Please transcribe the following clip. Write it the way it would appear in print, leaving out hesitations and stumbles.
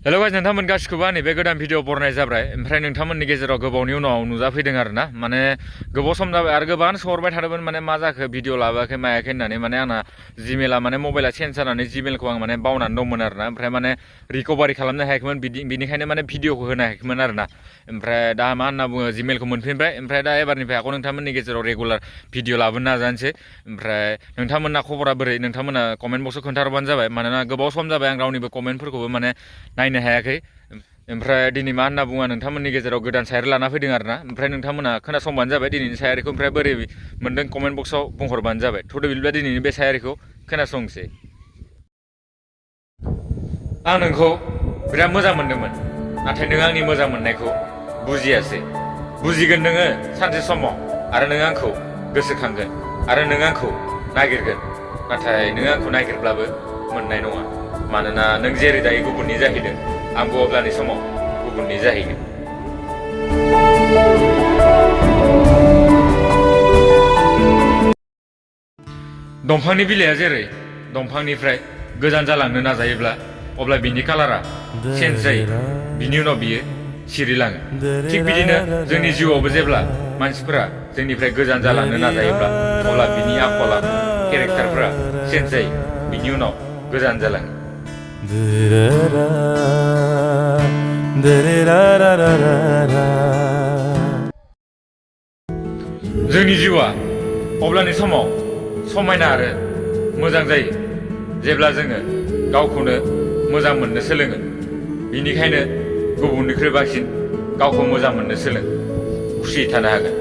Hello guys नोंथांमोन गासिखौबो आंनि बे गोदान भिडिअ बरनाय जाबाय ओमफ्राय नोंथांमोननि गेजेराव गोबावनि उनाव नुजाफैदों आरोना माने गोबाव सम जाबाय आरो गोबां सोंहरबाय थादोंमोन माने मा जाखो भिडिअ लाबोआखै मायाखै होननानै माने आंना जिमेला माने मबाइला चेन्ज जानानै जिमेलखौ आं माने बावनानै दंमोन आरोना ओमफ्राय माने रिकभारि खालामनो हायाखैमोन बिनिखायनो माने भिडिअखौ होनो हायाखैमोन आरोना ओमफ्राय दा मा होनना बुङो जिमेलखौ मोनफिनबाय ओमफ्राय दा एबारनिफ्राय आंखौ नोंथांमोननि गेजेराव रेगुलार भिडिअ लाबोनो नाजानोसै ओमफ्राय नोंथांमोनना खबरा बोरै नोंथांमोना कमेन्ट बक्सआव खोन्थाहरबानो जाबाय मानोना गोबाव सम जाबाय आं रावनिबो कमेन्टफोरखौबो माने नायनो हायाखै ओमफ्राय दिनै मा होनना बुङो नोंथांमोननि गेजेराव गोदान सायारि लाना फैदों आरोना ओमफ्राय नोंथांमोना खोनासंबानो जाबाय दिनैनि सायारिखौ ओमफ्राय बोरै मोनदों कमेन्ट बक्सआव बुंहरबानो जाबाय थ'दो बिदिब्ला दिनैनि बे सायारिखौ खोनासंसै। आं नोंखौ बिराद मोजां मोनदोंमोन नाथाय नों आंनि मोजां मोननायखौ बुजियासै। बुजिगोन नोङो सानसे समाव आरो नों आंखौ गोसोखांगोन आरो नों आंखौ नागिरगोन नाथाय नों आंखौ नागिरब्लाबो मोननाय नङा मानोना नों जेरै दायो गुबुननि जाहैदों आंबो अब्लानि समाव गुबुननि जाहैगोन। दंफांनि बिलाइया जेरै दंफांनिफ्राय गोजान जालांनो नाजायोब्ला अब्ला बिनि कालारा चेन्ज जायो बिनि उनाव बियो सिरिलाङो थिग बिदिनो जोंनि जिउआवबो जेब्ला मानसिफोरा जोंनिफ्राय गोजान जालांनो नाजायोब्ला अब्ला बिनि आखल आखु केरेक्टारफोरा चेन्ज जायो बिनि उनाव गोजान जालाङो। जोंनि जिउआ अब्लानि समाव समायना आरो मोजां जायो जेब्ला जोङो गावखौनो मोजां मोननो सोलोङो बिनिखायनो गुबुननिख्रुइ बांसिन गावखौ मोजां मोननो सोलों खुसियै थानो हागोन।